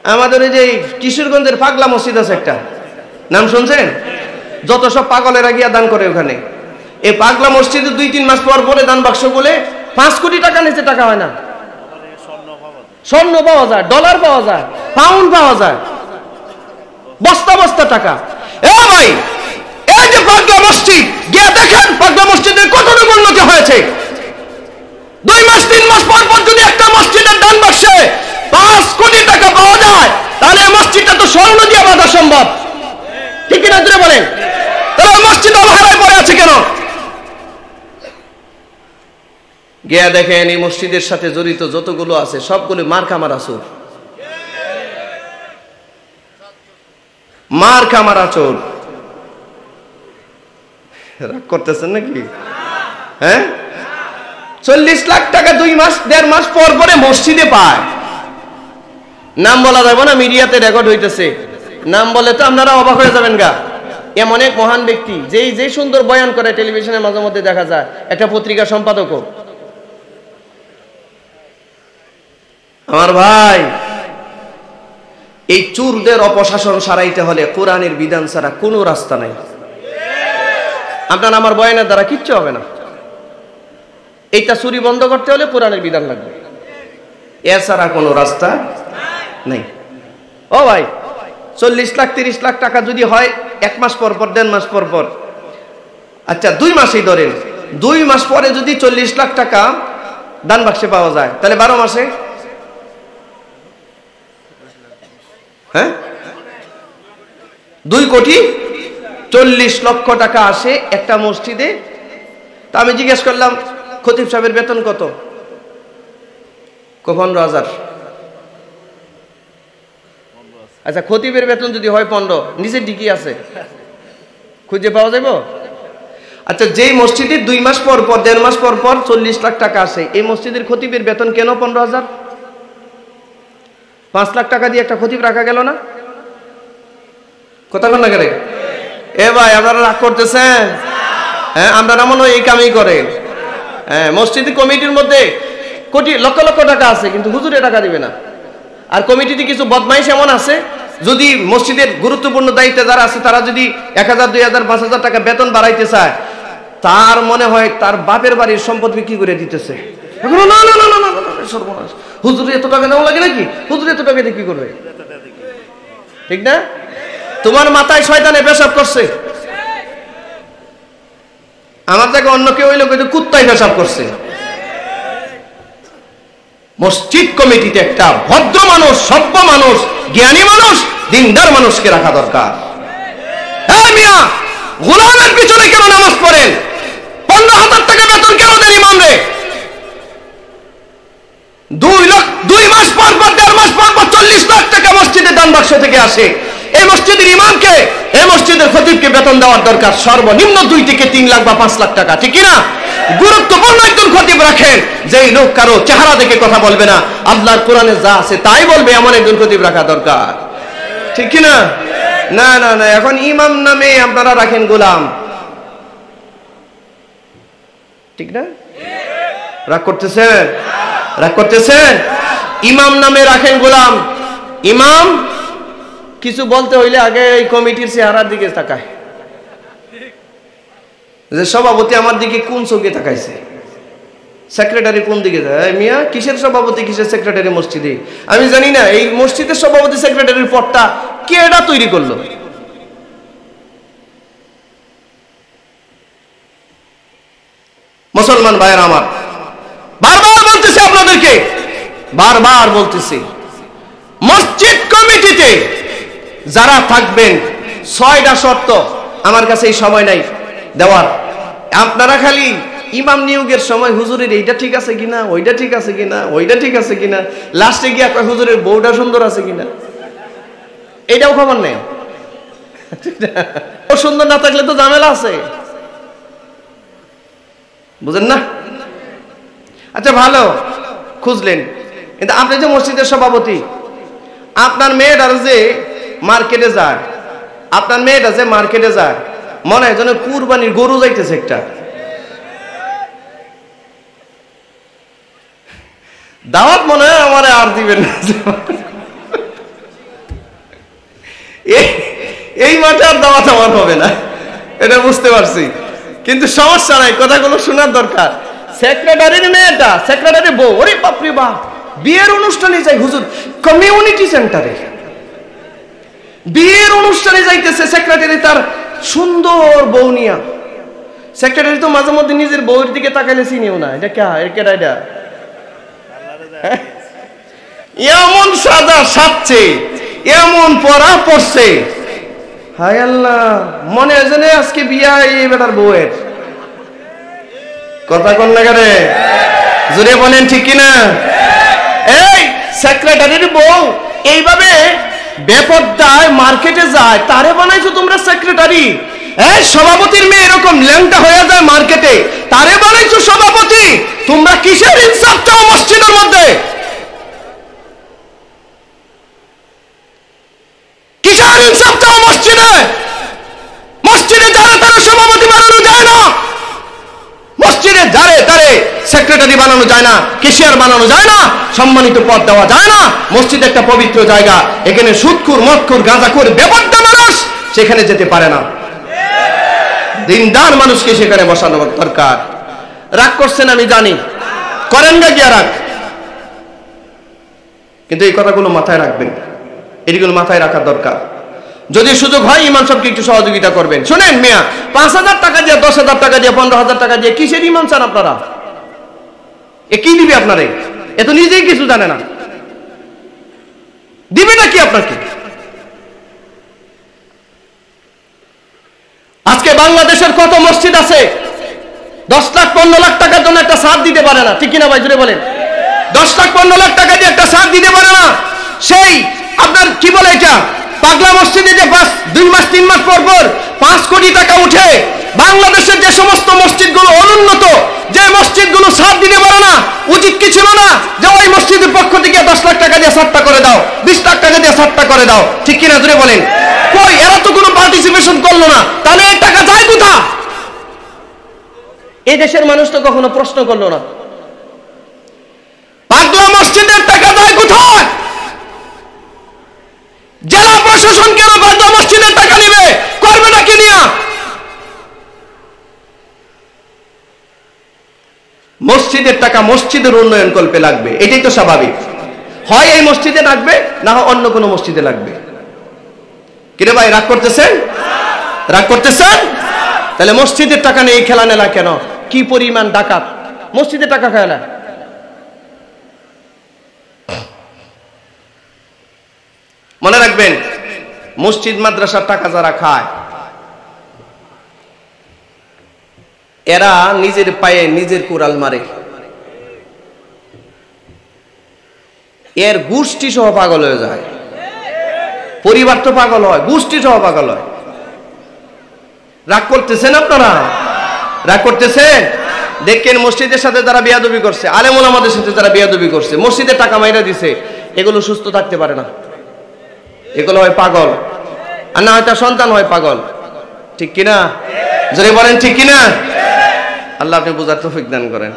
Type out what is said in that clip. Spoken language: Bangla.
আমাদের ওই যে কিশোরগঞ্জের পাগলা মসজিদ আছে একটা, নাম শুনছেন? যত সব পাগলেরা গিয়া দান করে ওখানে। এই পাগলা মসজিদে 2-3 মাস পর পরে দান বাক্স বলে 5 কোটি টাকা নিচে টাকা হয় না। স্বর্ণ পাওয়া যায়, ডলার পাওয়া যায়, পাউন্ড পাওয়া যায়, বস্তা বস্তা টাকা। এ ভাই, এই যে পাগলা মসজিদ গিয়ে দেখেন পাগলা মসজিদের কতটুকু উন্নতি হয়েছে। 2 মাস 3 মাস পর পর যদি একটা মসজিদের দান বাক্সে 5 কোটি টাকা পাওয়া যায়, তাহলে এই মসজিদটা তো স্বর্ণ দিয়ে বাঁধা সম্ভব, ঠিক কিনা জোরে বলেন? তাহলে মসজিদ অবহেলায় পড়ে আছে কেন? গিয়া দেখেন এই মসজিদের সাথে জড়িত যতগুলো আছে সবগুলো মার্কা মারা চোর, মার্কা মারা চোর। রাগ করতেছেন নাকি? হ্যাঁ, 40 লাখ টাকা 2 মাস 1.5 মাস পর পরে মসজিদে পায়। নাম বলা যাবে না, মিডিয়াতে রেকর্ড হইতেছে। নাম বলে তো আপনারা অবাক হয়ে যাবেন গা। এমন এক মহান ব্যক্তি, যেই সুন্দর বয়ান করে টেলিভিশনে মাঝে মধ্যে দেখা যায়, একটা পত্রিকা সম্পাদকও। আমার ভাই, এই চোরদের অপশাসন সারাইতে হলে কোরআনের বিধান ছাড়া কোনো রাস্তা নাই। আপনার আমার বয়ানের দ্বারা কিচ্ছু হবে না। এইটা চুরি বন্ধ করতে হলে কোরআনের বিধান লাগবে, এছাড়া কোনো রাস্তা নেই। ও ভাই, 40 লাখ 30 লাখ টাকা যদি হয় 1 মাস পর পর 1.5 মাস পর পর, আচ্ছা 2 মাসেই ধরেন, 2 মাস পরে যদি 40 লাখ টাকা দান বাক্সে পাওয়া যায়, তাহলে 12 মাসে, হ্যাঁ, 2,40,00,000 টাকা আসে একটা মসজিদে। তা আমি জিজ্ঞেস করলাম, খতিব সাহেবের বেতন কত? 15,000। আচ্ছা, খতিবের বেতন যদি হয় 15, নিচের ডিকি আছে, খুঁজে পাওয়া যাবে? আচ্ছা, যেই মসজিদে 2 মাস পর পর 1.5 মাস পর পর 40 লাখ টাকা আসে, এই মসজিদের খতিবের বেতন কেন 15,000? 5 লাখ টাকা দিয়ে একটা খতিব রাখা গেল না? কথা বল না কেন? এ ভাই, আপনারা রাগ করতেছেন? হ্যাঁ, আমরা মনে হয় এই কামই করে। হ্যাঁ, মসজিদ কমিটির মধ্যে লক্ষ লক্ষ টাকা আছে, কিন্তু হুজুরে টাকা দিবে না। আর কমিটিতে কিছু বদমাইশ এমন আছে, যদি মসজিদের গুরুত্বপূর্ণ দায়িত্বে যারা আছে তারা যদি 1,000 2,000 5,000 টাকা বেতন বাড়াইতে চায়, তার মনে হয় তার বাপের বাড়ির সম্পদ বিক্রি করে দিতেছে। না না না না, সর্বনাশ, হুজুরে এত টাকা দেওয়া লাগে নাকি? হুজুরে এত টাকা দিয়ে কি করবে? ঠিক না? তোমার মাথায় শয়তানে পেশাব করছে, আমার থেকে অন্য কেউ হইলো কিন্তু কুত্তায় পেশাব করছে। মসজিদ কমিটিতে একটা ভদ্র মানুষ, সভ্য মানুষ, জ্ঞানী মানুষ, দিনদার মানুষকে রাখা দরকার। এই মিয়া, গোলামের পিছনে কেন নামাজ পড়েন? 15,000 টাকা বেতন কেন দেন ইমাম রে? 2 মাস পর পর 1.5 মাস পর পর 40 লাখ টাকা মসজিদের দান বাক্স থেকে আসে। এই মসজিদের ইমামকে, এই মসজিদের খতিবকে বেতন দেওয়ার দরকার সর্বনিম্ন 2 থেকে 3 লাখ বা 5 লাখ টাকা, ঠিক কিনা? গুরুত্বপূর্ণ একজন খতিব রাখেন, যেই লোক কারো চেহারা দেখে কথা বলবে না, আল্লাহর কোরআনে যা আছে তাই বলবে, এমন একজন খতিব রাখা দরকার, ঠিক কিনা? না না না, এখন ইমাম নামে আপনারা রাখেন গোলাম, ঠিক না? রাগ করতেছেন? রাগ করতেছেন? ইমাম নামে রাখেন গোলাম। ইমাম কিছু বলতে হইলে আগে এই কমিটির চেহারার দিকে তাকায়, যে সভাপতি আমার দিকে কোন চোখে তাকাইছে, সেক্রেটারি কোন দিকে যায়। মিয়া, কিসের সভাপতি, কিসের সেক্রেটারি মসজিদে? আমি জানি না এই মসজিদের সভাপতি সেক্রেটারির পদটা কে এটা তৈরি করলো। মুসলমান ভাইয়েরা আমার, বারবার বলতেছি আপনাদেরকে, বারবার বলতেছি, মসজিদ কমিটিতে যারা থাকবেন 6টা শর্ত, আমার কাছে এই সময় নাই দেওয়ার। আপনারা খালি ইমাম নিয়োগের সময় হুজুরের এইটা ঠিক আছে কিনা, ওইটা ঠিক আছে কিনা, ওইটা ঠিক আছে কিনা, লাস্টে গিয়ে আপনার হুজুরের বউটা সুন্দর আছে কিনা, এইটাও খবর নেই। ও সুন্দর না থাকলে তো ঝামেলা আছে, বুঝেন না? আচ্ছা, ভালো খুঁজলেন, কিন্তু আপনি যে মসজিদের সভাপতি, আপনার মেয়েটা যে মার্কেটে যায়, আপনার মেয়েটা যে মার্কেটে যায়, মনে হয় যেন কুরবানির গরু যাইতেছে একটা, দাওয়াত মনে হয় আমার আর দিবেন না। এই মাঠে আর দাওয়াত আমার হবে না, এটা বুঝতে পারছি, কিন্তু সমস্যা নাই, কথাগুলো শোনার দরকার। সেক্রেটারির মেয়েটা, সেক্রেটারি বউ, ওরে বাপরে বাপ, বিয়ের অনুষ্ঠানে যাই হুজুর, কমিউনিটি সেন্টারে বিয়ের অনুষ্ঠানে যাইতেছে সেক্রেটারি তার সুন্দর বউ নিয়া। সেক্রেটারি তো মাঝে মধ্যে নিজের বউয়ের দিকে তাকাইলে চিনিও না, এটা কেডা এটা, এমন সাজা সাজছে, এমন পরা পড়ছে, হায় আল্লাহ, মনে হয় যেন আজকে বিয়া এই বেটার বউয়ের। কথা কোন লাগারে জোরে বলেন ঠিক কিনা? এই সেক্রেটারির বউ এইভাবে বেপরদায় মার্কেটে যায়, তারে বানাইছো তোমরা সেক্রেটারি। এই সভাপতির মেয়ে এরকম ল্যাংটা হয়ে যায় মার্কেটে, তারে বানাইছো সভাপতি। তোমরা কিসের ইনসাফ চাও মসজিদের মধ্যে? কিসের ইনসাফ চাও মসজিদে? মসজিদে যারা তারা সভাপতি বানানো যায় না, মসজিদে যারে তারে সেক্রেটারি বানানো যায় না, ক্যাশিয়ার বানানো যায় না, সম্মানিত পদ দেওয়া যায় না। মসজিদ একটা পবিত্র জায়গা, এখানে সুদখোর, মদখোর, গাঁজাখোর, বেপরদা মানুষ সেখানে যেতে পারে না। দিনদার মানুষকে সেখানে বসানো দরকার। রাগ করছেন আমি জানি, করেন না গিয়া রাগ, কিন্তু এই কথাগুলো মাথায় রাখবেন, এগুলো মাথায় রাখার দরকার। যদি সুযোগ হয় ইমাম সাহেবকে একটু সহযোগিতা করবেন। শুনেন মিয়া, 5,000 টাকা দিয়ে, 10,000 টাকা দিয়ে, 15,000 টাকা দিয়ে কিসের ইমাম চান আপনারা? এ কি দিবে আপনারে? এ তো নিজেই কিছু জানে না, দিবে না কি আপনাকে? আজকে বাংলাদেশের কত মসজিদ আছে 10 লাখ 15 লাখ টাকার জন্য একটা ছাদ দিতে পারে না, ঠিক কিনা ভাই জুড়ে বলেন? 10 লাখ 15 লাখ টাকা দিয়ে একটা ছাদ দিতে পারে না। সেই আপনার কি বলে এটা, পাগলা মসজিদে যে 2 মাস 3 মাস পর পর 5 কোটি টাকা উঠে। বাংলাদেশের যে সমস্ত মসজিদগুলো অনুন্নত, যে মসজিদগুলো ছাদ দিতে পারে না, উচিত কি ছিল না যে ওই মসজিদের পক্ষ থেকে 10 লাখ টাকা দিয়ে ছাদটা করে দাও, 20 লাখ টাকা দিয়ে ছাদটা করে দাও, ঠিক কিনা জুড়ে বলেন? কই, এরা তো কোনো পার্টিসিপেশন করলো না, তাহলে এই টাকা যায় কোথা? এই দেশের মানুষ তো কখনো প্রশ্ন করলো না, পাগলা মসজিদের টাকা যায় কোথায়? জেলা প্রশাসন কেন পাগলা মসজিদের টাকা নেবে? করবে না কি নিয়া? মসজিদের টাকা মসজিদের উন্নয়ন কল্পে লাগবে, এটাই তো স্বাভাবিক। হয় এই মসজিদে লাগবে, না হয় অন্য কোনো মসজিদে লাগবে। কিরে ভাই, রাগ করতেছেন? রাগ করতেছেন? তাহলে মসজিদের টাকা নিয়ে খেলা নেলা কেন? কি পরিমাণ ডাকাত মসজিদে টাকা খায় না। মনে রাখবেন, মসজিদ মাদ্রাসার টাকা যারা খায়, এরা নিজের পায়ে নিজের কুড়াল মারে। এর গোষ্ঠী সহ পাগল হয়ে যায়, পরিবার তো পাগল হয়, গোষ্ঠী সহ পাগল হয়। রাগ করতেছেন আপনারা? রাগ করতেছেন? দেখেন মসজিদের সাথে যারা বেয়াদবি করছে, আলেম ওলামাদের সাথে যারা বেয়াদবি করছে, মসজিদের টাকা মাইরা দিছে, এগুলো সুস্থ থাকতে পারে না, এগুলো হয় পাগল, আর না হয়তো সন্তান হয় পাগল, ঠিক কিনা? যদি বলেন ঠিক কিনা? আল্লাহ আপনি বুঝার তৌফিক দান করেন।